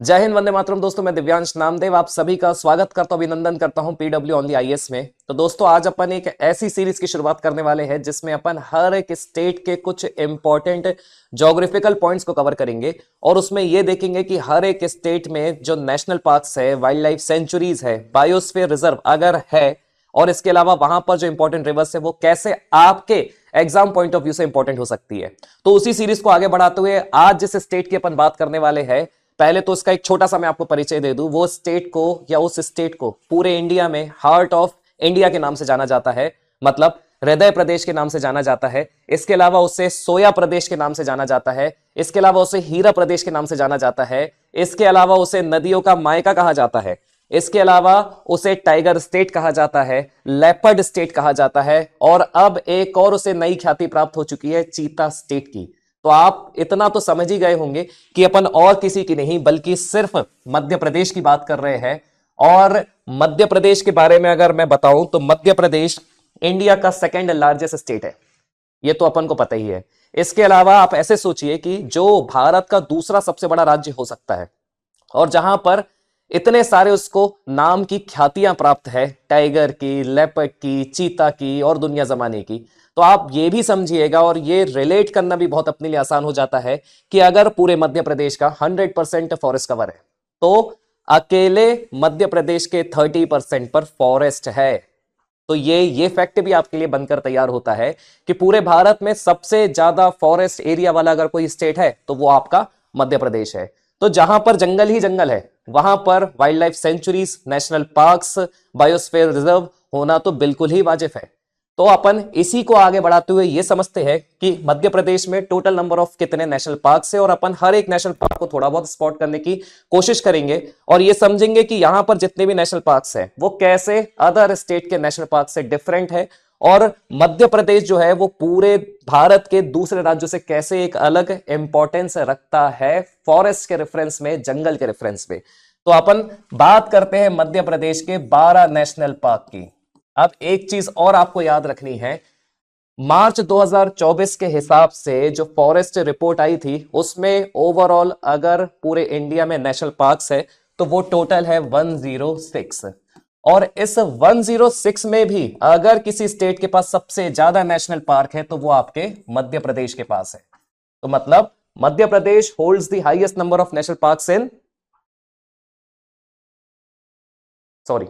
जय हिंद, वंदे मातरम। दोस्तों, मैं दिव्यांश नामदेव आप सभी का स्वागत करता हूं, अभिनंदन करता हूं पीडब्ल्यू ऑन द आईएएस में। तो दोस्तों, आज अपन एक ऐसी सीरीज की शुरुआत करने वाले हैं जिसमें अपन हर एक स्टेट के कुछ इंपॉर्टेंट ज्योग्राफिकल पॉइंट्स को कवर करेंगे और उसमें यह देखेंगे कि हर एक स्टेट में जो नेशनल पार्क्स है, वाइल्ड लाइफ सेंचुरीज है, बायोस्फीयर रिजर्व अगर है और इसके अलावा वहां पर जो इंपॉर्टेंट रिवर्स है वो कैसे आपके एग्जाम पॉइंट ऑफ व्यू से इंपॉर्टेंट हो सकती है। तो उसी सीरीज को आगे बढ़ाते हुए आज जिस स्टेट की अपन बात करने वाले हैं, पहले तो इसका एक छोटा सा मैं आपको परिचय दे दूं। वो स्टेट को या उस स्टेट को पूरे इंडिया में हार्ट ऑफ इंडिया के नाम से जाना जाता है, मतलब हृदय प्रदेश के नाम से जाना जाता है। इसके अलावा उसे सोया प्रदेश के नाम से जाना जाता है। इसके अलावा उसे हीरा प्रदेश के नाम से जाना जाता है। इसके अलावा उसे नदियों का मायका कहा जाता है। इसके अलावा उसे टाइगर स्टेट कहा जाता है, लेपर्ड स्टेट कहा जाता है और अब एक और उसे नई ख्याति प्राप्त हो चुकी है, चीता स्टेट की। तो आप इतना तो समझ ही गए होंगे कि अपन और किसी की नहीं बल्कि सिर्फ मध्य प्रदेश की बात कर रहे हैं। और मध्य प्रदेश के बारे में अगर मैं बताऊं तो मध्य प्रदेश इंडिया का सेकंड लार्जेस्ट स्टेट है, ये तो अपन को पता ही है। इसके अलावा आप ऐसे सोचिए कि जो भारत का दूसरा सबसे बड़ा राज्य हो सकता है और जहां पर इतने सारे उसको नाम की ख्यातियां प्राप्त है, टाइगर की, लेपर्ड की, चीता की और दुनिया जमाने की। तो आप ये भी समझिएगा और ये रिलेट करना भी बहुत अपने लिए आसान हो जाता है कि अगर पूरे मध्य प्रदेश का 100% फॉरेस्ट कवर है तो अकेले मध्य प्रदेश के 30% पर फॉरेस्ट है। तो ये फैक्ट भी आपके लिए बनकर तैयार होता है कि पूरे भारत में सबसे ज्यादा फॉरेस्ट एरिया वाला अगर कोई स्टेट है तो वो आपका मध्य प्रदेश है। तो जहां पर जंगल ही जंगल है वहां पर wild life sanctuaries, national parks, biosphere reserve होना तो बिल्कुल ही वाजिब है। तो अपन इसी को आगे बढ़ाते हुए ये समझते हैं कि मध्य प्रदेश में टोटल नंबर ऑफ कितने नेशनल पार्क्स है और अपन हर एक नेशनल पार्क को थोड़ा बहुत स्पॉट करने की कोशिश करेंगे और ये समझेंगे कि यहां पर जितने भी नेशनल पार्क्स हैं वो कैसे अदर स्टेट के नेशनल पार्क से डिफरेंट है और मध्य प्रदेश जो है वो पूरे भारत के दूसरे राज्यों से कैसे एक अलग इंपॉर्टेंस रखता है फॉरेस्ट के रेफरेंस में, जंगल के रेफरेंस में। तो अपन बात करते हैं मध्य प्रदेश के 12 नेशनल पार्क की। अब एक चीज और आपको याद रखनी है, मार्च 2024 के हिसाब से जो फॉरेस्ट रिपोर्ट आई थी उसमें ओवरऑल अगर पूरे इंडिया में नेशनल पार्क्स है तो वो टोटल है 106। और इस 106 में भी अगर किसी स्टेट के पास सबसे ज्यादा नेशनल पार्क है तो वो आपके मध्य प्रदेश के पास है। तो मतलब Madhya Pradesh holds the highest number of national parks in sorry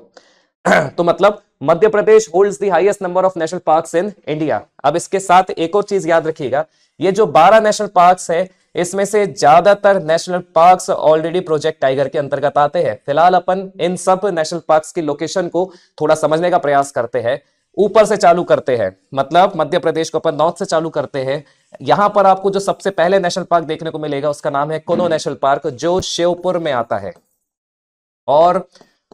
तो मतलब Madhya Pradesh holds the highest number of national parks in India. अब इसके साथ एक और चीज याद रखिएगा, ये जो 12 नेशनल पार्क्स है इसमें से ज्यादातर national parks already project tiger के अंतर्गत आते हैं। फिलहाल अपन इन सब नेशनल पार्क्स की लोकेशन को थोड़ा समझने का प्रयास करते हैं, ऊपर से चालू करते हैं, मतलब मध्य प्रदेश को अपन नॉर्थ से चालू करते हैं। यहां पर आपको जो सबसे पहले नेशनल पार्क देखने को मिलेगा उसका नाम है कुनो नेशनल पार्क, जो शिवपुर में आता है। और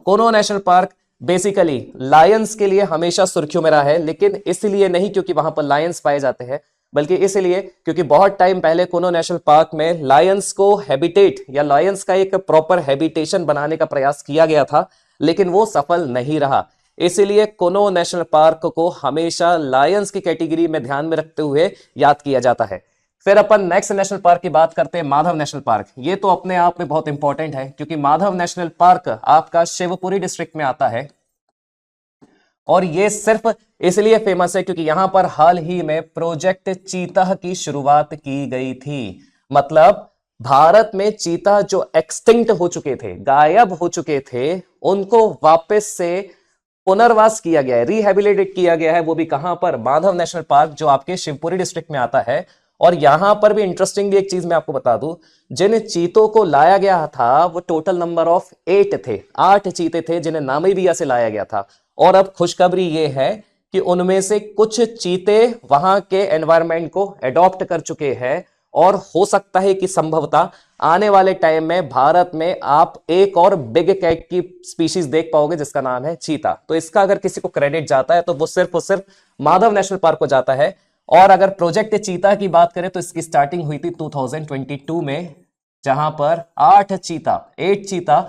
कुनो नेशनल पार्क बेसिकली लायंस के लिए हमेशा सुर्खियों में रहा है, लेकिन इसलिए नहीं क्योंकि वहां पर लायंस पाए जाते हैं, बल्कि इसलिए क्योंकि बहुत टाइम पहले कुनो नेशनल पार्क में लायंस को हैबिटेट या लायंस का एक प्रॉपर हैबिटेशन बनाने का प्रयास किया गया था, लेकिन वो सफल नहीं रहा। इसलिए कुनो नेशनल पार्क को हमेशा लायंस की कैटेगरी में ध्यान में रखते हुए याद किया जाता है। फिर अपन नेक्स्ट नेशनल पार्क की बात करते हैं, माधव नेशनल पार्क। ये तो अपने आप में बहुत इंपॉर्टेंट है क्योंकि माधव नेशनल पार्क आपका शिवपुरी डिस्ट्रिक्ट में आता है और ये सिर्फ इसलिए फेमस है क्योंकि यहां पर हाल ही में प्रोजेक्ट चीता की शुरुआत की गई थी। मतलब भारत में चीता जो एक्सटिंक्ट हो चुके थे, गायब हो चुके थे, उनको वापस से पुनर्वास किया गया है, रिहेबिलिटेट किया गया है। वो भी कहां पर? माधव नेशनल पार्क, जो आपके शिवपुरी डिस्ट्रिक्ट में आता है। और यहां पर भी इंटरेस्टिंगली एक चीज मैं आपको बता दूं, जिन चीतों को लाया गया था वो टोटल नंबर ऑफ 8 थे, 8 चीते थे जिन्हें नामीबिया से लाया गया था। और अब खुशखबरी ये है कि उनमें से कुछ चीते वहां के एनवायरनमेंट को एडॉप्ट कर चुके हैं और हो सकता है कि संभवतः आने वाले टाइम में भारत में आप एक और बिग कैट की स्पीशीज देख पाओगे जिसका नाम है चीता। तो इसका अगर किसी को क्रेडिट जाता है तो वो सिर्फ और सिर्फ माधव नेशनल पार्क को जाता है। और अगर प्रोजेक्ट चीता की बात करें तो इसकी स्टार्टिंग हुई थी 2022 में, जहां पर 8 चीता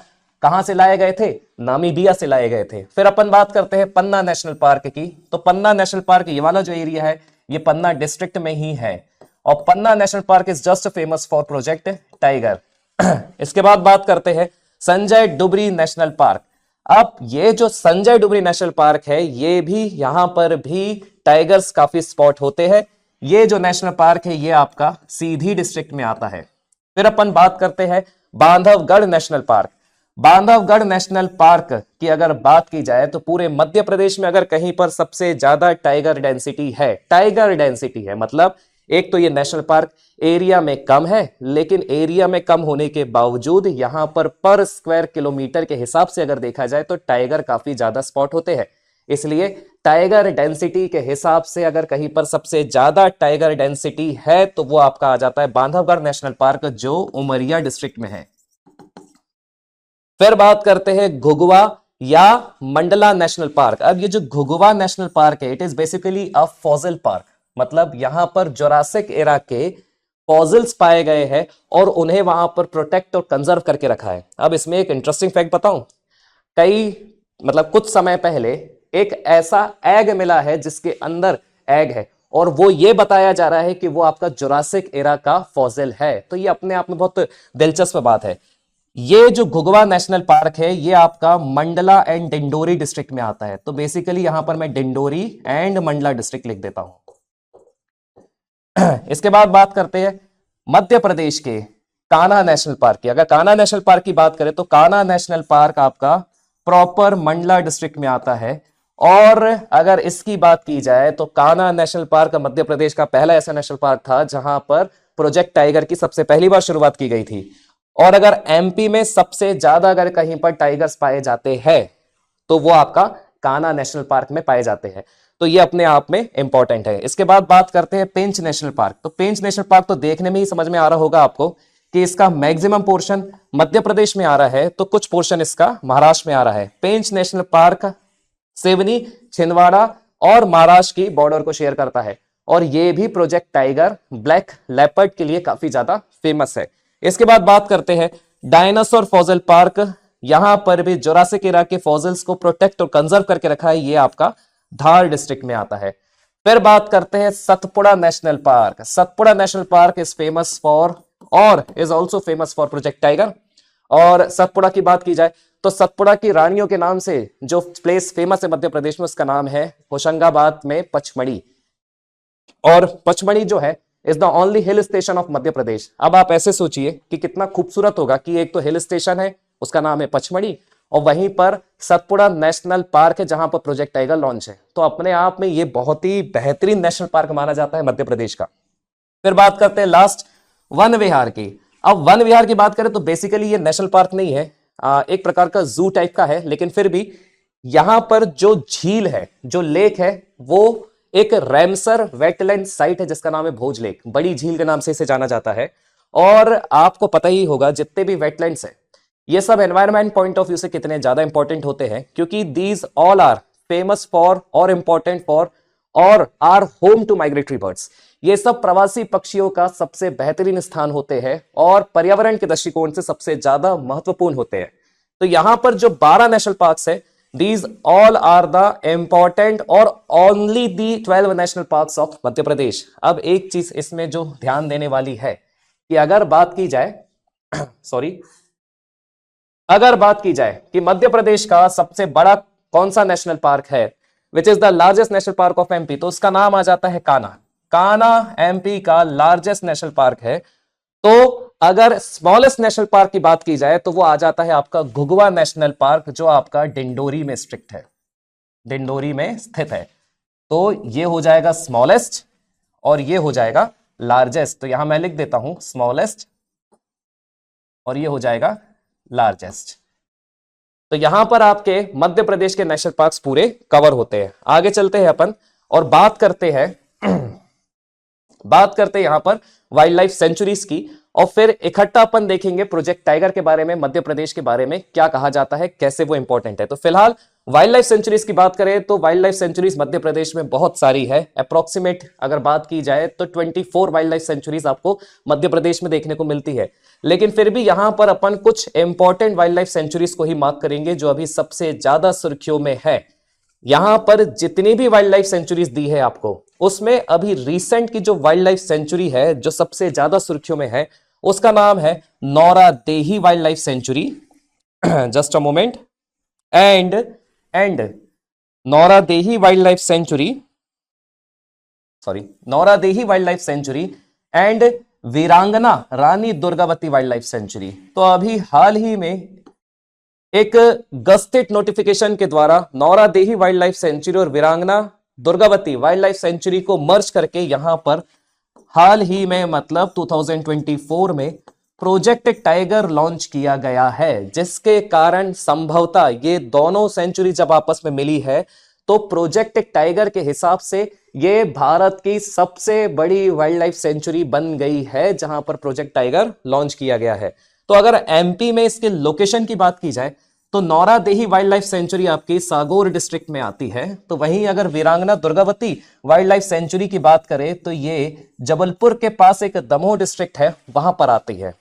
कहां से लाए गए थे? नामीबिया से लाए गए थे। फिर अपन बात करते हैं पन्ना नेशनल पार्क की। तो पन्ना नेशनल पार्क, ये वाला जो एरिया है ये पन्ना डिस्ट्रिक्ट में ही है और Panna national park is just famous for project tiger. इसके बाद बात करते हैं संजय डुबरी नेशनल पार्क। अब ये जो संजय डुबरी नेशनल पार्क है, ये भी यहां पर भी टाइगर्स काफी स्पॉट होते हैं। ये जो नेशनल पार्क है ये आपका सीधी डिस्ट्रिक्ट में आता है। फिर अपन बात करते हैं Bandhavgarh national park. Bandhavgarh national park की अगर बात की जाए तो पूरे मध्य प्रदेश में अगर कहीं पर सबसे ज्यादा टाइगर डेंसिटी है, टाइगर डेंसिटी है मतलब एक तो ये नेशनल पार्क एरिया में कम है, लेकिन एरिया में कम होने के बावजूद यहां पर स्क्वायर किलोमीटर के हिसाब से अगर देखा जाए तो टाइगर काफी ज्यादा स्पॉट होते हैं। इसलिए टाइगर डेंसिटी के हिसाब से अगर कहीं पर सबसे ज्यादा टाइगर डेंसिटी है तो वो आपका आ जाता है बांधवगढ़ नेशनल पार्क, जो उमरिया डिस्ट्रिक्ट में है। फिर बात करते हैं घुघुआ या मंडला नेशनल पार्क। अब ये जो घुघुआ नेशनल पार्क है, it is basically a fossil park, मतलब यहां पर जुरासिक एरा के फॉसिल्स पाए गए हैं और उन्हें वहां पर प्रोटेक्ट और कंजर्व करके रखा है। अब इसमें एक इंटरेस्टिंग फैक्ट बताऊं, कुछ समय पहले एक ऐसा एग मिला है जिसके अंदर एग है और वो ये बताया जा रहा है कि वो आपका जुरासिक एरा का फॉसिल है। तो ये अपने आप में बहुत दिलचस्प बात है। ये जो घुघुआ नेशनल पार्क है ये आपका मंडला एंड डिंडोरी डिस्ट्रिक्ट में आता है। तो बेसिकली यहां पर मैं डिंडोरी एंड मंडला डिस्ट्रिक्ट लिख देता हूं। इसके बाद बात करते हैं मध्य प्रदेश के कान्हा नेशनल पार्क की। अगर कान्हा नेशनल पार्क की बात करें तो कान्हा नेशनल पार्क आपका प्रॉपर मंडला डिस्ट्रिक्ट में आता है। और अगर इसकी बात की जाए तो कान्हा नेशनल पार्क मध्य प्रदेश का पहला ऐसा नेशनल पार्क था जहां पर प्रोजेक्ट टाइगर की सबसे पहली बार शुरुआत की गई थी। और अगर एमपी में सबसे ज्यादा अगर कहीं पर टाइगर्स पाए जाते हैं तो वो आपका कान्हा नेशनल पार्क में पाए जाते हैं। तो ये अपने आप में इंपॉर्टेंट है। इसके बाद बात करते हैं पेंच नेशनल पार्क। तो पेंच नेशनल पार्क तो देखने में ही समझ में आ रहा होगा आपको कि इसका मैक्सिमम पोर्शन मध्य प्रदेश में आ रहा है, तो कुछ पोर्शन इसका महाराष्ट्र में आ रहा है। पेंच नेशनल पार्क सिवनी, छिंदवाड़ा और महाराष्ट्र की बॉर्डर को शेयर करता है और ये भी प्रोजेक्ट टाइगर ब्लैक लेपर्ड के लिए काफी ज्यादा फेमस है। इसके बाद बात करते हैं डायनासोर फॉसिल पार्क। यहां पर भी जुरासिक एरा के फॉसिल्स को प्रोटेक्ट और कंजर्व करके रखा है। ये आपका धार डिस्ट्रिक्ट में आता है। फिर बात करते हैं Satpura national park. Satpura national park is famous for और is also famous for project tiger. और सतपुड़ा की बात की जाए तो सतपुड़ा की रानियों के नाम से जो प्लेस फेमस है मध्य प्रदेश में, उसका नाम है होशंगाबाद में पचमढ़ी। और पचमढ़ी जो है is the only hill station of Madhya Pradesh. अब आप ऐसे सोचिए कि कितना खूबसूरत होगा कि एक तो हिल स्टेशन है, उसका नाम है पचमढ़ी, और वहीं पर सतपुड़ा नेशनल पार्क है जहां पर प्रोजेक्ट टाइगर लॉन्च है। तो अपने आप में ये बहुत ही बेहतरीन नेशनल पार्क माना जाता है मध्य प्रदेश का। फिर बात करते हैं लास्ट वन विहार की। अब वन विहार की बात करें तो बेसिकली ये नेशनल पार्क नहीं है, एक प्रकार का जू टाइप का है, लेकिन फिर भी यहां पर जो झील है, जो लेक है, वो एक रैमसर वेटलैंड साइट है जिसका नाम है भोज लेक। बड़ी झील के नाम से इसे जाना जाता है। और आपको पता ही होगा जितने भी वेटलैंड्स है ये सब एनवायरमेंट पॉइंट ऑफ व्यू से कितने ज्यादा इंपॉर्टेंट होते हैं, क्योंकि these all are famous for और इंपॉर्टेंट फॉर और are home to migratory birds. ये सब प्रवासी पक्षियों का सबसे बेहतरीन स्थान होते हैं और पर्यावरण के दृष्टिकोण से सबसे ज्यादा महत्वपूर्ण होते हैं। तो यहां पर जो 12 नेशनल पार्क्स है, these all are the important और only the 12 national parks of Madhya Pradesh. अब एक चीज इसमें जो ध्यान देने वाली है कि अगर बात की जाए अगर बात की जाए कि मध्य प्रदेश का सबसे बड़ा कौन सा नेशनल पार्क है, which is the largest national park of MP, तो उसका नाम आ जाता है कान्हा। कान्हा एमपी का लार्जेस्ट नेशनल पार्क है। तो अगर स्मॉलेस्ट नेशनल पार्क की बात की जाए तो वो आ जाता है आपका घुघुआ नेशनल पार्क, जो आपका डिंडोरी में स्ट्रिक्ट है, डिंडोरी में स्थित है। तो ये हो जाएगा स्मॉलेस्ट और ये हो जाएगा लार्जेस्ट। तो यहां मैं लिख देता हूं स्मॉलेस्ट और ये हो जाएगा लार्जेस्ट। तो यहां पर आपके मध्य प्रदेश के नेशनल पार्क्स पूरे कवर होते हैं। आगे चलते हैं अपन और बात करते हैं यहां पर वाइल्ड लाइफ सेंचुरीज की, और फिर इकट्ठा अपन देखेंगे प्रोजेक्ट टाइगर के बारे में, मध्य प्रदेश के बारे में क्या कहा जाता है, कैसे वो इंपॉर्टेंट है। तो फिलहाल वाइल्ड लाइफ सेंचुरीज की बात करें तो wild life sanctuaries Madhya Pradesh में बहुत सारी है। अप्रोक्सीमेट अगर बात की जाए तो 24 वाइल्ड लाइफ सेंचुरीज आपको मध्य प्रदेश में देखने को मिलती है। लेकिन फिर भी यहां पर अपन कुछ इंपॉर्टेंट वाइल्ड लाइफ सेंचुरीज को ही मार्क करेंगे जो अभी सबसे ज्यादा सुर्खियों में है। यहां पर जितनी भी वाइल्ड लाइफ सेंचुरीज दी है आपको, उसमें अभी रिसेंट की जो वाइल्ड लाइफ सेंचुरी है जो सबसे ज्यादा सुर्खियों में है, उसका नाम है Nauradehi wild life century. Just a moment. And Nauradehi wild life century, Nauradehi wild life century and वीरांगना Rani Durgavati wild life century. तो अभी हाल ही में एक गस्टेट नोटिफिकेशन के द्वारा नौरादेही वाइल्ड लाइफ सेंचुरी और वीरांगना दुर्गावती वाइल्ड लाइफ सेंचुरी को मर्ज करके यहां पर हाल ही में मतलब 2024 में प्रोजेक्ट टाइगर लॉन्च किया गया है, जिसके कारण संभवतः ये दोनों सेंचुरी जब आपस में मिली है तो प्रोजेक्ट टाइगर के हिसाब से ये भारत की सबसे बड़ी वाइल्ड लाइफ सेंचुरी बन गई है जहां पर प्रोजेक्ट टाइगर लॉन्च किया गया है। तो अगर एमपी में इसके लोकेशन की बात की जाए तो नौरादेही वाइल्ड लाइफ सेंचुरी आपकी सागौर डिस्ट्रिक्ट में आती है। तो वहीं अगर वीरांगना दुर्गावती वाइल्ड लाइफ सेंचुरी की बात करें तो ये जबलपुर के पास एक दमोह डिस्ट्रिक्ट है, वहां पर आती है।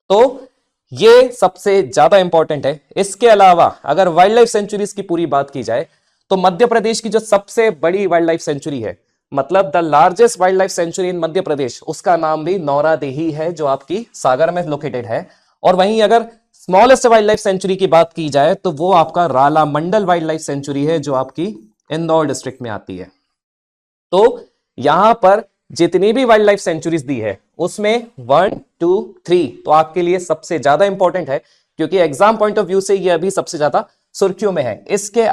तो ये सबसे ज्यादा इंपॉर्टेंट है। इसके अलावा अगर वाइल्ड लाइफ सेंचुरीज की पूरी बात की जाए तो मध्य प्रदेश की जो सबसे बड़ी वाइल्ड लाइफ सेंचुरी है, मतलब the largest wild life sanctuary in Madhya Pradesh, उसका नाम भी नौरादेही है जो आपकी सागर में लोकेटेड है। और वहीं अगर स्मॉलेस्ट वाइल्ड लाइफ सेंचुरी की बात की जाए तो वो आपका राला मंडल वाइल्ड लाइफ सेंचुरी है जो आपकी इंदौर डिस्ट्रिक्ट में आती है। तो यहां पर जितनी भी वाइल्ड लाइफ सेंचुरीज दी है उसमें 1, 2, 3 तो आपके लिए सबसे ज्यादा इंपॉर्टेंट है, क्योंकि एग्जाम पॉइंट ऑफ व्यू से ये अभी सबसे ज्यादा सुर्खियों में है। इसके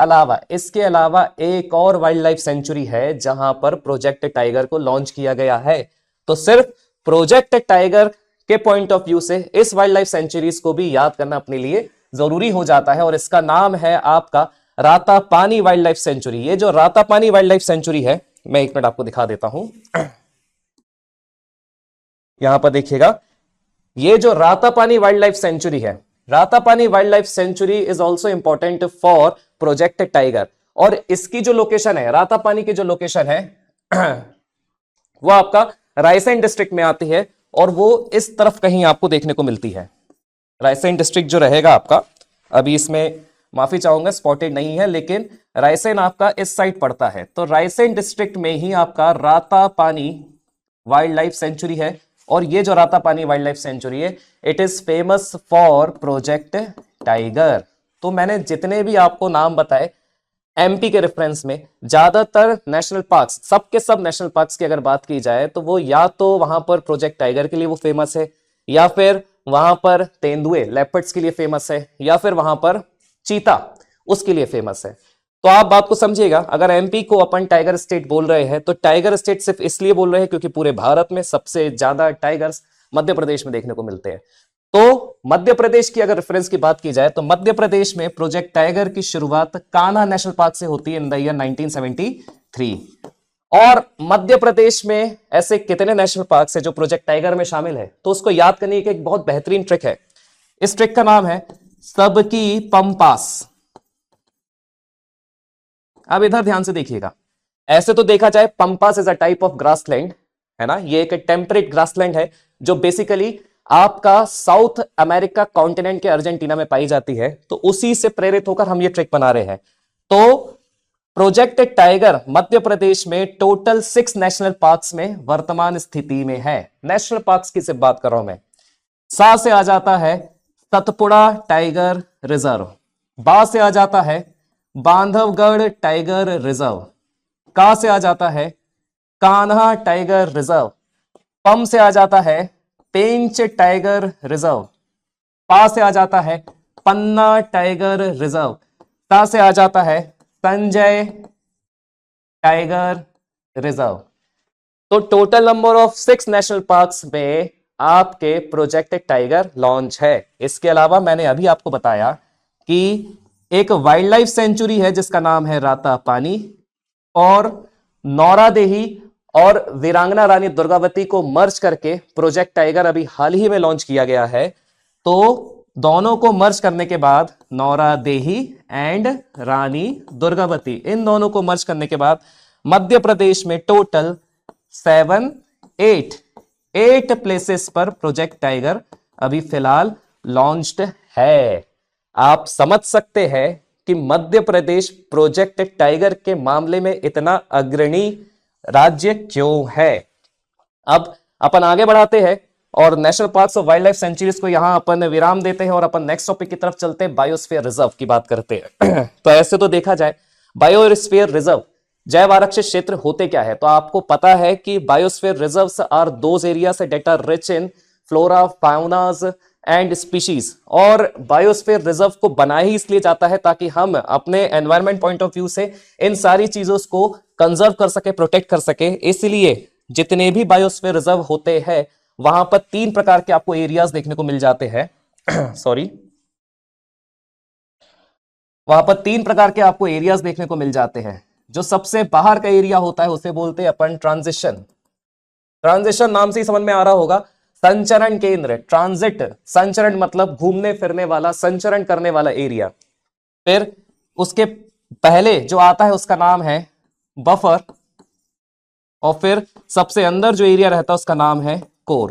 अलावा एक और वाइल्ड लाइफ सेंचुरी है जहां पर प्रोजेक्ट टाइगर को लॉन्च किया गया है। तो सिर्फ प्रोजेक्ट टाइगर के पॉइंट ऑफ व्यू से इस वाइल्ड लाइफ सेंचुरीज को भी याद करना अपने लिए जरूरी हो जाता है, और इसका नाम है आपका रातापानी वाइल्ड लाइफ सेंचुरी। ये जो रातापानी वाइल्ड लाइफ सेंचुरी है, मैं एक मिनट आपको दिखा देता हूं। यहां पर देखिएगा, ये जो रातापानी वाइल्ड लाइफ सेंचुरी है, Ratapani wild life sanctuary is also important for project tiger. और इसकी जो लोकेशन है, रातापानी की जो लोकेशन है वो आपका रायसेन डिस्ट्रिक्ट में आती है, और वो इस तरफ कहीं आपको देखने को मिलती है। रायसेन डिस्ट्रिक्ट जो रहेगा आपका, अभी इसमें माफी चाहूंगा स्पॉटेड नहीं है, लेकिन रायसेन आपका इस साइड पड़ता है। तो रायसेन डिस्ट्रिक्ट में ही आपका रातापानी वाइल्ड लाइफ सेंचुरी है। और ये जो रातापानी वाइल्ड लाइफ सेंचुरी है, it is famous for project tiger. तो मैंने जितने भी आपको नाम बताए एमपी के रेफरेंस में, ज्यादातर नेशनल पार्क्स, सबके सब नेशनल पार्क्स की अगर बात की जाए तो वो या तो वहां पर प्रोजेक्ट टाइगर के लिए वो फेमस है, या फिर वहां पर तेंदुए लेपर्ड्स के लिए फेमस है, या फिर वहां पर चीता उसके लिए फेमस है। तो आप बात को समझिएगा, अगर एमपी को अपन टाइगर स्टेट बोल रहे हैं तो टाइगर स्टेट सिर्फ इसलिए बोल रहे हैं क्योंकि पूरे भारत में सबसे ज्यादा टाइगर्स मध्य प्रदेश में देखने को मिलते हैं। तो मध्य प्रदेश की अगर रेफरेंस की बात की जाए तो मध्य प्रदेश में प्रोजेक्ट टाइगर की शुरुआत कान्हा नेशनल पार्क से होती है इन द ईयर 1973। और मध्य प्रदेश में ऐसे कितने नेशनल पार्क है जो प्रोजेक्ट टाइगर में शामिल है, तो उसको याद करने की एक बहुत बेहतरीन ट्रिक है। इस ट्रिक का नाम है सबकी पंपास। अब इधर ध्यान से देखिएगा, ऐसे तो देखा जाए pampas is a type of grassland, है ना, ये एक टेम्परेट ग्रासलैंड है जो बेसिकली आपका साउथ अमेरिका कॉन्टिनेंट के अर्जेंटीना में पाई जाती है। तो उसी से प्रेरित होकर हम ये ट्रिक बना रहे हैं। तो प्रोजेक्ट टाइगर मध्य प्रदेश में टोटल 6 नेशनल पार्क्स में वर्तमान स्थिति में है। नेशनल पार्क्स की सिर्फ बात कर रहा हूं मैं। सा से आ जाता है सतपुड़ा टाइगर रिजर्व, बा से आ जाता है बांधवगढ़ टाइगर रिजर्व, का से आ जाता है कान्हा टाइगर रिजर्व, पम से आ जाता है पेंच टाइगर रिजर्व, पा से आ जाता है पन्ना टाइगर रिजर्व, ता से आ जाता है संजय टाइगर रिजर्व। तो total number of 6 national parks में आपके प्रोजेक्ट टाइगर लॉन्च है। इसके अलावा मैंने अभी आपको बताया कि एक वाइल्ड लाइफ सेंचुरी है जिसका नाम है रातापानी, और नौरादेही और वीरांगना रानी दुर्गावती को मर्ज करके प्रोजेक्ट टाइगर अभी हाल ही में लॉन्च किया गया है। तो दोनों को मर्ज करने के बाद नौरादेही एंड रानी दुर्गावती, इन दोनों को मर्ज करने के बाद मध्य प्रदेश में टोटल 8 प्लेसेस पर प्रोजेक्ट टाइगर अभी फिलहाल लॉन्च्ड है। आप समझ सकते हैं कि मध्य प्रदेश प्रोजेक्ट टाइगर के मामले में इतना अग्रणी राज्य क्यों है। अब अपन आगे बढ़ाते हैं और नेशनल पार्क्स और वाइल्ड लाइफ सेंचुरीज को यहाँ अपन विराम देते हैं और अपन नेक्स्ट टॉपिक की तरफ चलते हैं, बायोस्फीयर रिजर्व की बात करते हैं। तो ऐसे तो देखा जाए बायोस्फीयर रिजर्व जैव आरक्षित क्षेत्र होते क्या है, तो आपको पता है कि biosphere reserves are those areas that are rich in flora, faunas and species. और बायोस्फीयर रिजर्व को बनाया ही इसलिए जाता है ताकि हम अपने एनवायरमेंट पॉइंट ऑफ व्यू से इन सारी चीजों को कंजर्व कर सके, प्रोटेक्ट कर सके। इसलिए जितने भी बायोस्फीयर रिजर्व होते हैं वहां पर 3 प्रकार के आपको एरियाज देखने को मिल जाते हैं। सॉरी, वहां पर 3 प्रकार के आपको एरियाज देखने को मिल जाते हैं। जो सबसे बाहर का एरिया होता है उसे बोलते हैं अपन ट्रांजिशन। ट्रांजिशन नाम से ही समझ में आ रहा होगा, संचरण केंद्र, ट्रांजिट, संचरण मतलब घूमने फिरने वाला, संचरण करने वाला एरिया। फिर उसके पहले जो आता है उसका नाम है बफर, और फिर सबसे अंदर जो एरिया रहता है उसका नाम है कोर।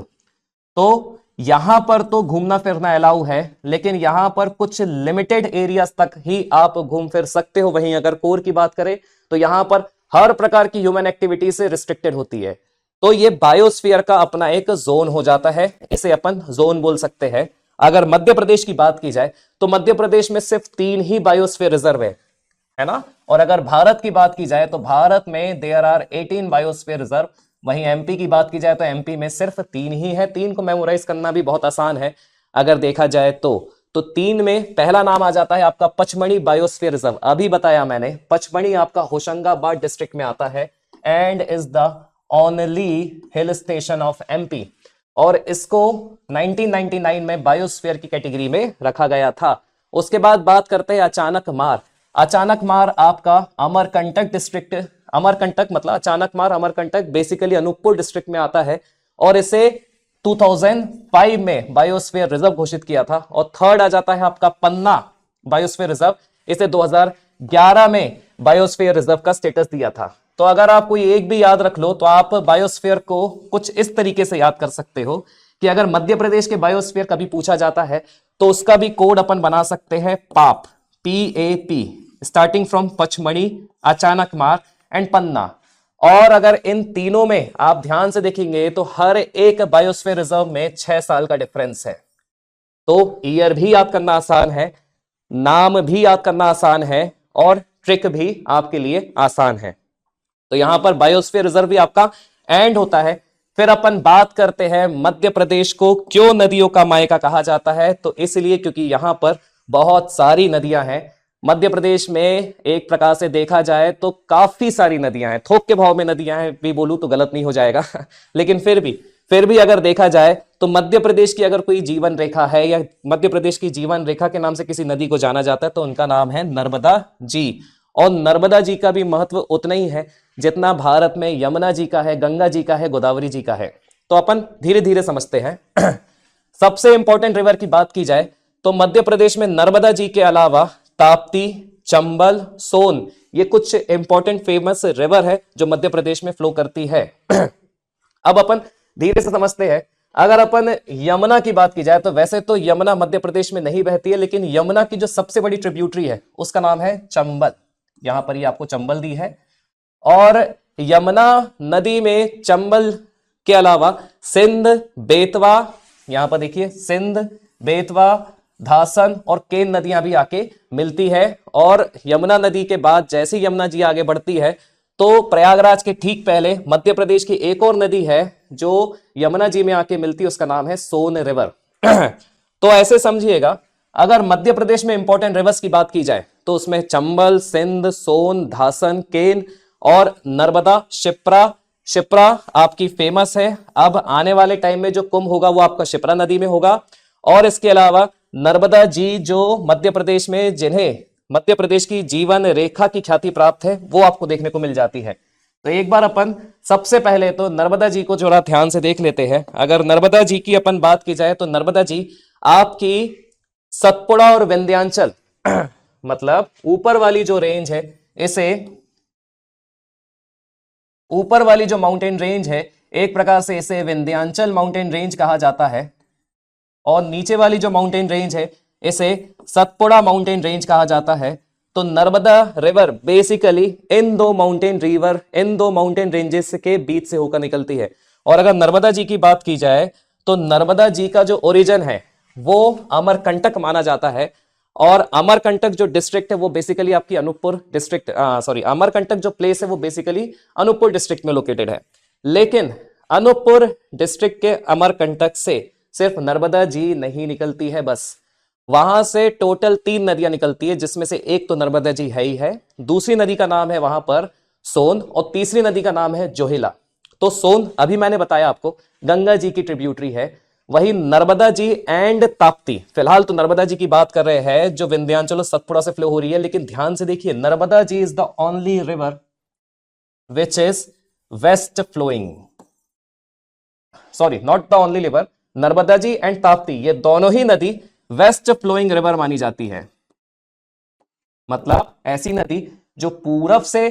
तो यहां पर तो घूमना फिरना अलाउ है, लेकिन यहां पर कुछ लिमिटेड एरियाज तक ही आप घूम फिर सकते हो। वहीं अगर कोर की बात करें तो यहां पर हर प्रकार की ह्यूमन एक्टिविटी से रिस्ट्रिक्टेड होती है। तो ये बायोस्फीयर का अपना एक जोन हो जाता है, इसे अपन जोन बोल सकते हैं। अगर मध्य प्रदेश की बात की जाए तो मध्य प्रदेश में सिर्फ 3 ही बायोस्फीयर रिजर्व है ना। और अगर भारत की बात की जाए तो भारत में देयर आर 18 बायोस्फीयर रिजर्व। वहीं एमपी की बात की जाए तो एमपी में सिर्फ 3 ही है। 3 को मेमोराइज करना भी बहुत आसान है अगर देखा जाए तो 3 में पहला नाम आ जाता है आपका पचमढ़ी बायोस्फीयर रिजर्व। अभी बताया मैंने, पचमढ़ी आपका होशंगाबाद डिस्ट्रिक्ट में आता है and is the only hill station of MP. और इसको 1999 में बायोस्फीयर की कैटेगरी में रखा गया था। उसके बाद बात करते हैं अचानक मार। अचानक मार आपका अमरकंटक डिस्ट्रिक्ट, अमरकंटक मतलब अचानक मार, अमरकंटक बेसिकली अनूपपुर डिस्ट्रिक्ट में आता है और इसे 2005 में बायोस्फीयर रिजर्व घोषित किया था। और थर्ड आ जाता है आपका पन्ना बायोस्फीयर रिजर्व, इसे 2011 में बायोस्फीयर रिजर्व का स्टेटस दिया था। तो अगर आप कोई एक भी याद रख लो तो आप बायोस्फीयर को कुछ इस तरीके से याद कर सकते हो कि अगर मध्य प्रदेश के बायोस्फीयर कभी पूछा जाता है तो उसका भी कोड अपन बना सकते हैं पाप, PAP, स्टार्टिंग फ्रॉम पचमढ़ी, अचानक मार एंड पन्ना। और अगर इन तीनों में आप ध्यान से देखेंगे तो हर एक बायोस्फीयर रिजर्व में 6 साल का डिफरेंस है। तो ईयर भी याद करना आसान है, नाम भी याद करना आसान है और ट्रिक भी आपके लिए आसान है। तो यहां पर बायोस्फीयर रिजर्व भी आपका एंड होता है। फिर अपन बात करते हैं मध्य प्रदेश को क्यों नदियों का मायका कहा जाता है, तो इसलिए क्योंकि यहां पर बहुत सारी नदियां हैं। मध्य प्रदेश में एक प्रकार से देखा जाए तो काफी सारी नदियां हैं, थोक के भाव में नदियां हैं भी बोलूं तो गलत नहीं हो जाएगा लेकिन फिर भी अगर देखा जाए तो मध्य प्रदेश की अगर कोई जीवन रेखा है या मध्य प्रदेश की जीवन रेखा के नाम से किसी नदी को जाना जाता है तो उनका नाम है नर्मदा जी। और नर्मदा जी का भी महत्व उतना ही है जितना भारत में यमुना जी का है, गंगा जी का है, गोदावरी जी का है। तो अपन धीरे धीरे समझते हैं। सबसे इंपॉर्टेंट रिवर की बात की जाए तो मध्य प्रदेश में नर्मदा जी के अलावा ताप्ती, चंबल, सोन, ये कुछ इंपॉर्टेंट फेमस रिवर है जो मध्य प्रदेश में फ्लो करती है। अब अपन धीरे से समझते हैं। अगर अपन यमुना की बात की जाए तो वैसे तो यमुना मध्य प्रदेश में नहीं बहती है, लेकिन यमुना की जो सबसे बड़ी ट्रिब्यूटरी है उसका नाम है चंबल। यहां पर ये आपको चंबल दी है। और यमुना नदी में चंबल के अलावा सिंध, बेतवा, यहां पर देखिए सिंध, बेतवा, धासन और केन नदियां भी आके मिलती है। और यमुना नदी के बाद जैसे यमुना जी आगे बढ़ती है तो प्रयागराज के ठीक पहले मध्य प्रदेश की एक और नदी है जो यमुना जी में आके मिलती है, उसका नाम है सोन रिवर। तो ऐसे समझिएगा, अगर मध्य प्रदेश में इंपॉर्टेंट रिवर्स की बात की जाए तो उसमें चंबल, सिंध, सोन, धासन, केन और नर्मदा, शिप्रा आपकी फेमस है। अब आने वाले टाइम में जो कुंभ होगा वो आपका शिप्रा नदी में होगा। और इसके अलावा नर्मदा जी जो मध्य प्रदेश में, जिन्हें मध्य प्रदेश की जीवन रेखा की ख्याति प्राप्त है, वो आपको देखने को मिल जाती है। तो एक बार अपन सबसे पहले तो नर्मदा जी को जरा ध्यान से देख लेते हैं। अगर नर्मदा जी की अपन बात की जाए तो नर्मदा जी आपकी सतपुड़ा और विंध्याचल मतलब ऊपर वाली जो रेंज है, इसे ऊपर वाली जो माउंटेन रेंज है एक प्रकार से इसे विंध्याचल माउंटेन रेंज कहा जाता है। और नीचे वाली जो माउंटेन रेंज है इसे सतपुड़ा माउंटेन रेंज कहा जाता है। तो नर्मदा रिवर बेसिकली इन दो माउंटेन रेंजेस के बीच से होकर निकलती है। और अगर नर्मदा जी की बात की जाए तो नर्मदा जी का जो ओरिजिन है वो अमरकंटक माना जाता है। और अमरकंटक जो डिस्ट्रिक्ट है वो बेसिकली आपकी अनूपपुर डिस्ट्रिक्ट, सॉरी, अमरकंटक जो प्लेस है वो बेसिकली अनूपपुर डिस्ट्रिक्ट में लोकेटेड है। लेकिन अनूपपुर डिस्ट्रिक्ट के अमरकंटक से सिर्फ नर्मदा जी नहीं निकलती है, बस वहां से टोटल 3 नदियां निकलती है, जिसमें से एक तो नर्मदा जी है ही है, दूसरी नदी का नाम है वहां पर सोन, और तीसरी नदी का नाम है जोहिला। तो सोन अभी मैंने बताया आपको गंगा जी की ट्रिब्यूटरी है, वही नर्मदा जी एंड ताप्ती, फिलहाल तो नर्मदा जी की बात कर रहे हैं जो विंध्याचल और सतपुड़ा से फ्लो हो रही है, लेकिन ध्यान से देखिए Narmada ji is the only river which is west flowing, sorry not the only river, Narmada ji and Tapti ये दोनों ही नदी वेस्ट फ्लोइंग रिवर मानी जाती है। मतलब ऐसी नदी जो पूरब से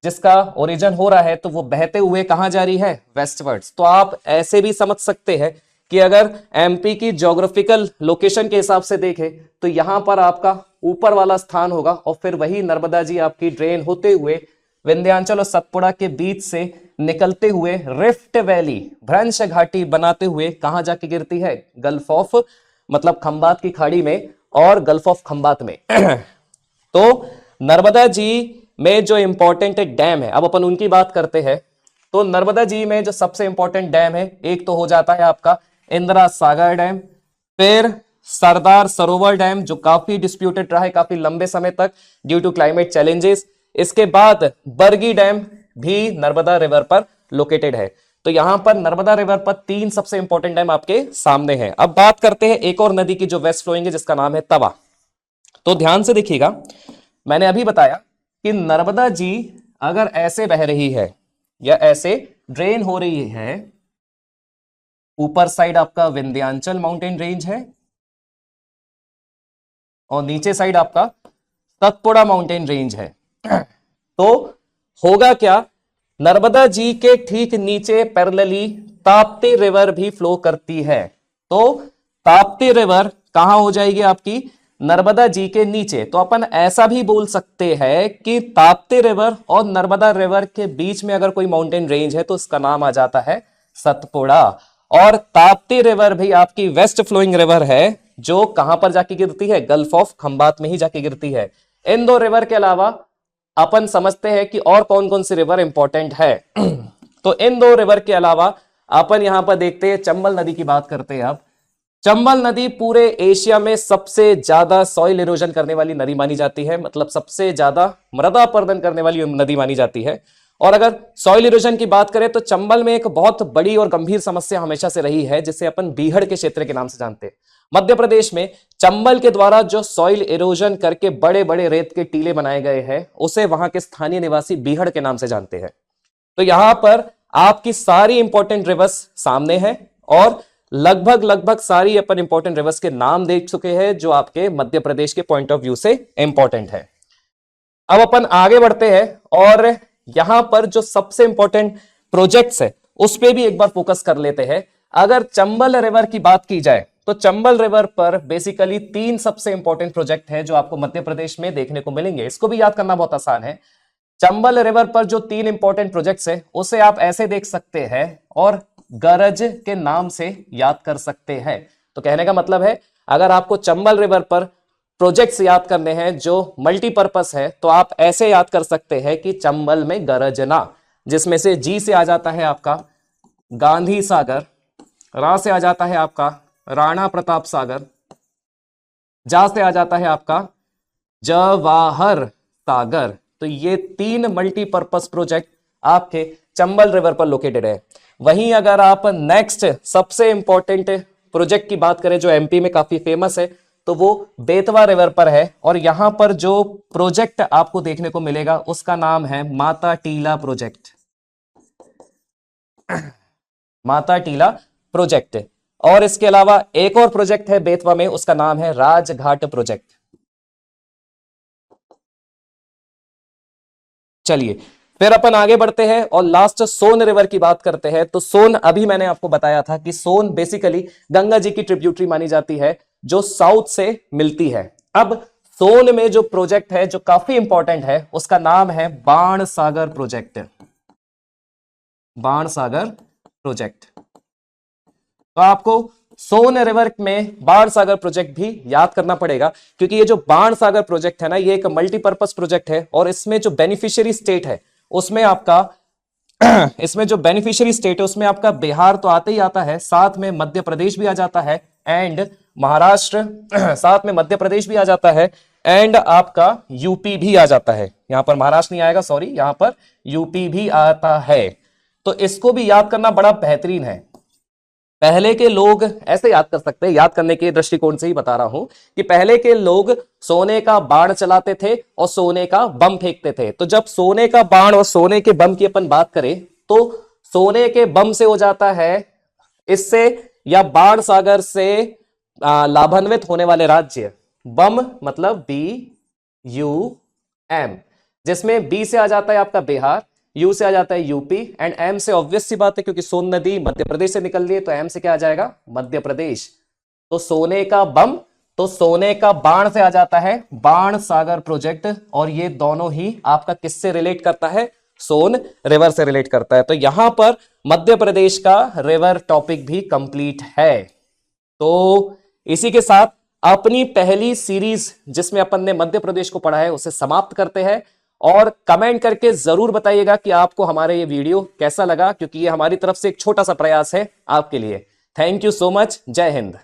जिसका ओरिजिन हो रहा है तो वो बहते हुए कहां जा रही है, वेस्टवर्ड्स। तो आप ऐसे भी समझ सकते हैं कि अगर एमपी की ज्योग्राफिकल लोकेशन के हिसाब से देखें तो यहां पर आपका ऊपर वाला स्थान होगा, और फिर वही नर्मदा जी आपकी ड्रेन होते हुए विंध्याचल और सतपुड़ा के बीच से निकलते हुए रिफ्ट वैली भ्रंश घाटी बनाते हुए कहां जाके गिरती है, गल्फ ऑफ, मतलब खंबात की खाड़ी में और गल्फ ऑफ खंबात में। तो नर्मदा जी में जो इंपॉर्टेंट डैम है, अब अपन उनकी बात करते हैं। तो नर्मदा जी में जो सबसे इंपॉर्टेंट डैम है, एक तो हो जाता है आपका इंदिरा सागर डैम, फिर सरदार सरोवर डैम जो काफी डिस्प्यूटेड रहा है काफी लंबे समय तक ड्यू टू क्लाइमेट चैलेंजेस। इसके बाद बरगी डैम भी नर्मदा रिवर पर लोकेटेड है। तो यहां पर नर्मदा रिवर पर 3 सबसे इंपॉर्टेंट डैम आपके सामने हैं। अब बात करते हैं एक और नदी की जो वेस्ट फ्लोइंग है, जिसका नाम है तवा। तो ध्यान से देखिएगा, मैंने अभी बताया कि नर्मदा जी अगर ऐसे बह रही है या ऐसे ड्रेन हो रही है, ऊपर साइड आपका विंध्याचल माउंटेन रेंज है और नीचे साइड आपका सतपुड़ा माउंटेन रेंज है। तो होगा क्या, नर्मदा जी के ठीक नीचे पैरेलली ताप्ती रिवर भी फ्लो करती है। तो ताप्ती रिवर कहां हो जाएगी आपकी, नर्मदा जी के नीचे। तो अपन ऐसा भी बोल सकते हैं कि ताप्ती रिवर और नर्मदा रिवर के बीच में अगर कोई माउंटेन रेंज है तो इसका नाम आ जाता है सतपुड़ा। और ताप्ती रिवर भी आपकी वेस्ट फ्लोइंग रिवर है जो कहां पर जाके गिरती है, गल्फ ऑफ खंबात में ही जाके गिरती है। इन 2 रिवर के अलावा अपन समझते हैं कि और कौन कौन सी रिवर इंपॉर्टेंट है। तो इन 2 रिवर के अलावा अपन यहां पर देखते हैं चंबल नदी की बात करते हैं। अब चंबल नदी पूरे एशिया में सबसे ज्यादा सॉइल इरोजन करने वाली नदी मानी जाती है, मतलब सबसे ज्यादा मृदा अपरदन करने वाली नदी मानी जाती है। और अगर सॉइल इरोजन की बात करें तो चंबल में एक बहुत बड़ी और गंभीर समस्या हमेशा से रही है, जिसे अपन बीहड़ के क्षेत्र के नाम से जानते हैं। मध्य प्रदेश में चंबल के द्वारा जो सॉइल इरोजन करके बड़े बड़े रेत के टीले बनाए गए हैं, उसे वहां के स्थानीय निवासी बीहड़ के नाम से जानते हैं। तो यहां पर आपकी सारी इंपॉर्टेंट रिवर्स सामने है और लगभग लगभग सारी अपन इंपॉर्टेंट रिवर्स के नाम देख चुके हैं जो आपके मध्य प्रदेश के पॉइंट ऑफ व्यू से इंपॉर्टेंट है। अब अपन आगे बढ़ते हैं और यहां पर जो सबसे इंपॉर्टेंट प्रोजेक्ट्स है उस पर भी एक बार फोकस कर लेते हैं। अगर चंबल रिवर की बात की जाए तो चंबल रिवर पर बेसिकली 3 सबसे इंपॉर्टेंट प्रोजेक्ट है जो आपको मध्य प्रदेश में देखने को मिलेंगे। इसको भी याद करना बहुत आसान है। चंबल रिवर पर जो 3 इंपॉर्टेंट प्रोजेक्ट्स है उसे आप ऐसे देख सकते हैं और गरज के नाम से याद कर सकते हैं। तो कहने का मतलब है अगर आपको चंबल रिवर पर प्रोजेक्ट्स याद करने हैं जो मल्टीपर्पस है तो आप ऐसे याद कर सकते हैं कि चंबल में गरजना, जिसमें से जी से आ जाता है आपका गांधी सागर, रा से आ जाता है आपका राणा प्रताप सागर, जा से आ जाता है आपका जवाहर सागर। तो ये 3 मल्टीपर्पस प्रोजेक्ट आपके चंबल रिवर पर लोकेटेड है। वहीं अगर आप नेक्स्ट सबसे इंपॉर्टेंट प्रोजेक्ट की बात करें जो एमपी में काफी फेमस है तो वो बेतवा रिवर पर है, और यहां पर जो प्रोजेक्ट आपको देखने को मिलेगा उसका नाम है माता टीला प्रोजेक्ट। माता टीला प्रोजेक्ट। और इसके अलावा एक और प्रोजेक्ट है बेतवा में, उसका नाम है राजघाट प्रोजेक्ट। चलिए फिर अपन आगे बढ़ते हैं और लास्ट सोन रिवर की बात करते हैं। तो सोन अभी मैंने आपको बताया था कि सोन बेसिकली गंगा जी की ट्रिब्यूटरी मानी जाती है जो साउथ से मिलती है। अब सोन में जो प्रोजेक्ट है जो काफी इंपॉर्टेंट है उसका नाम है बाण सागर प्रोजेक्ट। बाण सागर प्रोजेक्ट। तो आपको सोन रिवर में बाण सागर प्रोजेक्ट भी याद करना पड़ेगा, क्योंकि ये जो बाण सागर प्रोजेक्ट है ना, ये एक मल्टीपर्पज प्रोजेक्ट है और इसमें जो बेनिफिशियरी स्टेट है उसमें आपका इसमें जो बेनिफिशियरी स्टेट है उसमें आपका बिहार तो आते ही आता है, साथ में मध्य प्रदेश भी आ जाता है एंड महाराष्ट्र साथ में मध्य प्रदेश भी आ जाता है एंड आपका यूपी भी आ जाता है। यहां पर महाराष्ट्र नहीं आएगा, सॉरी, यहां पर यूपी भी आता है। तो इसको भी याद करना बड़ा बेहतरीन है। पहले के लोग ऐसे याद कर सकते हैं, याद करने के दृष्टिकोण से ही बता रहा हूं कि पहले के लोग सोने का बाण चलाते थे और सोने का बम फेंकते थे। तो जब सोने का बाण और सोने के बम की अपन बात करें तो सोने के बम से हो जाता है इससे या बाण सागर से लाभान्वित होने वाले राज्य। बम मतलब BUM, जिसमें बी से आ जाता है आपका बिहार, यू से आ जाता है यूपी एंड एम से ऑब्वियस सी बात है क्योंकि सोन नदी मध्य प्रदेश से निकल रही है तो एम से क्या आ जाएगा, मध्य प्रदेश। तो सोने का बम तो सोने का बाण से आ जाता है बाण सागर प्रोजेक्ट, और ये दोनों ही आपका किससे रिलेट करता है, सोन रिवर से रिलेट करता है। तो यहां पर मध्य प्रदेश का रिवर टॉपिक भी कंप्लीट है। तो इसी के साथ अपनी पहली सीरीज जिसमें अपन ने मध्य प्रदेश को पढ़ा है उसे समाप्त करते हैं। और कमेंट करके जरूर बताइएगा कि आपको हमारा ये वीडियो कैसा लगा, क्योंकि ये हमारी तरफ से एक छोटा सा प्रयास है आपके लिए। Thank you so much. जय हिंद।